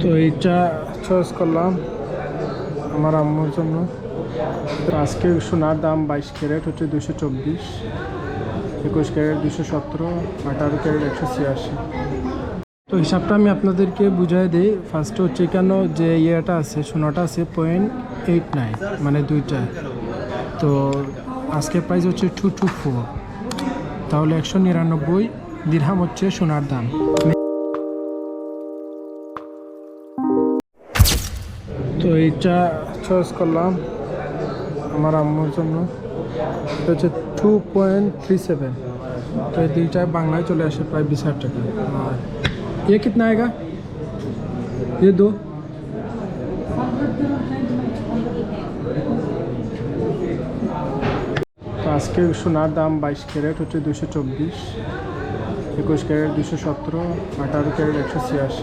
তো এইটা চয়েস করলাম আমার আম্মুর জন্য। তো আজকে সোনার দাম 22 ক্যারেট হচ্ছে 224, 21 ক্যারেট 217, 18 ক্যারেট 186। তো হিসাবটা আমি আপনাদেরকে বুঝাই দিই। ফার্স্টে হচ্ছে কেন যে ইয়েটা আছে, সোনাটা আছে 0.89, মানে দুইটা। তো আজকের প্রাইস হচ্ছে 224, তাহলে 199 দিরহাম হচ্ছে সোনার দাম। তো এইটা চয়েস করলাম আমার আম্মুর জন্য। এটা হচ্ছে 2.37। তো এই দুইটা বাংলায় চলে আসে প্রায় 20,000 টাকা। আর ये कितना आएगा? ये दो। তো আজকে সোনার দাম 22 ক্যারেট হচ্ছে 224, 21 ক্যারেট 217, 18 ক্যারেট 186।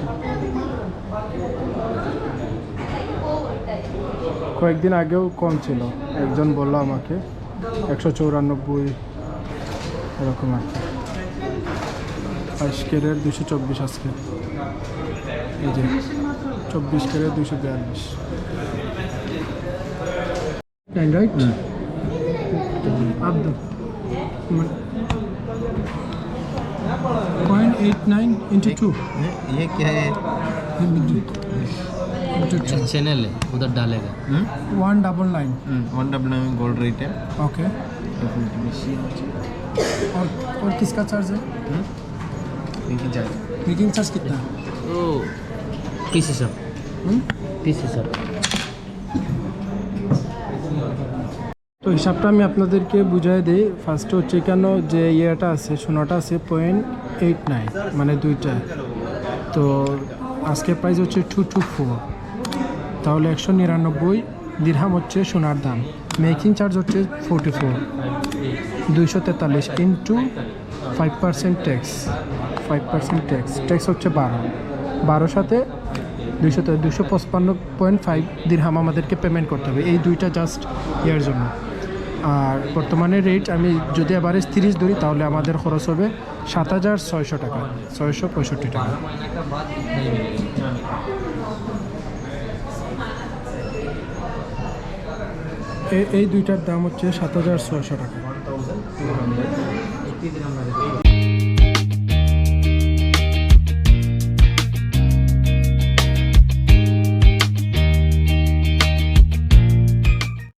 কয়েকদিন আগেও কম ছিল, একজন বললো আমাকে 194 এরকম আর কি। 22 ক্যারেট 224 আজকে, এই যে 24 ক্যারেট 242। राइट आप दो 0.89 into 2। ये क्या है? चैनल है, उधर डालेगा। 199। 199 गोल्ड रेट है। ओके। और किसका चार्ज है? मेकिंग चार्ज कितना है? ओ पीस हिसाब, पीस हिसाब। তো হিসাবটা আমি আপনাদেরকে বুঝাই দিই। ফার্স্টে হচ্ছে কেন যে ইয়েটা আছে, সোনাটা আছে 0.89, মানে দুইটা। তো আজকের প্রাইস হচ্ছে 224, তাহলে 199 দিরহাম হচ্ছে সোনার দাম। মেকিং চার্জ হচ্ছে 44, 243 ইন্টু 5% ট্যাক্স। 5% ট্যাক্স হচ্ছে 12 সাথে 255.5 দিরহাম আমাদেরকে পেমেন্ট করতে হবে। এই দুইটা জাস্ট ইয়ার জন্য। আর বর্তমানে রেট আমি যদি এভারেজ 30 ধরি, তাহলে আমাদের খরচ হবে 7,600 টাকা, 665 টাকা। এই দুইটার দাম হচ্ছে 7,600 টাকা।